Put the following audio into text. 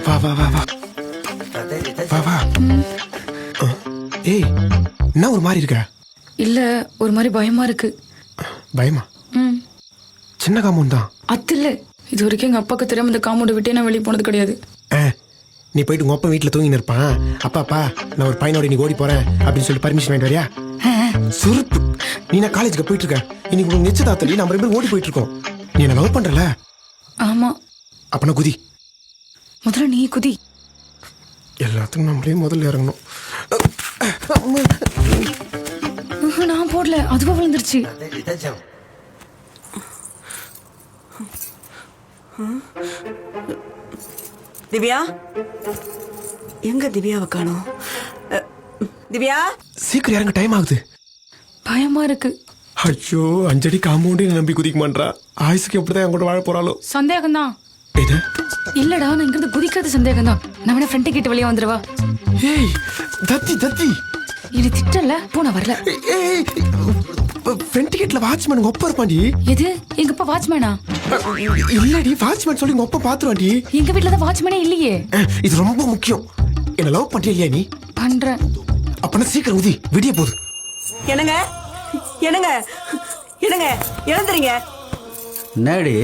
வா வா வா வா வா வா. ஏய், என்ன ஒரு மாதிரி இருக்க? இல்ல, ஒரு மாதிரி பயமா இருக்கு. பயமா? ம். சின்ன காம்பவுண்ட் தான். அது இல்ல, இது வரைக்கும் எங்க அப்பாக்கு தெரியாம இந்த காம்பவுண்ட் விட்டே நான் வெளியே போனது கிடையாது. நீ போயிட்டு உங்க அப்பா வீட்டுல தூங்கி இருப்பான். அப்பா நான் ஒரு பையனோட இன்னைக்கு ஓடி போறேன் அப்படின்னு சொல்லி பர்மிஷன் வாங்கிட்டு வரியா? சுருப்பு. நீ நான் காலேஜுக்கு போயிட்டு இருக்க. இன்னைக்கு உங்க நிச்சயதார்த்தம் நம்ம 2 பேரும் ஓடி போயிட்டு இருக்கோம். நீ என்ன லவ் பண்றல? ஆமா. அப்பனா குதி. முதல்ல நீ குதி. எல்லாத்துக்கும் நம்மளே முதல்ல இறங்கணும். நான் போடல, அதுவா விழுந்துருச்சு. திவ்யா, எங்க திவ்யாவை காணோம்? திவ்யா, சீக்கிரம் இறங்க, டைம் ஆகுது. பயமா இருக்கு. ஐயோ, 5 அடி காம்பவுண்டே நம்பி குதிக்க மாட்டா. ஆயுசுக்கு எப்படிதான் என் கூட வாழ போறாளோ? சந்தேகம் தான். எது? இல்லடா, நான் இங்கிருந்து குதிக்கிறது சந்தேகம் தான். நான் வேணா ஃப்ரெண்ட் கிட்ட வெளியே வந்துருவா. ஏய் தத்தி தத்தி, இது திட்டல. போ, நான் வரல. ஏய், ஃப்ரண்ட் கேட்ல வாட்ச்மேன் ஒப்ப இருப்பாண்டி. எது? எங்க அப்பா வாட்ச்மேனா? இல்லடி, வாட்ச்மேன் சொல்லி உங்க ஒப்ப பாத்துருவாண்டி. எங்க வீட்டுல தான் வாட்ச்மேனே இல்லையே. இது ரொம்ப முக்கியம். என்ன லவ் பண்றியா இல்லையா நீ? பண்றேன். அப்பனா சீக்கிரம் உதி, விடிய போகுது. என்னங்க என்னங்க என்னங்க எழுந்துறீங்க. என்னடி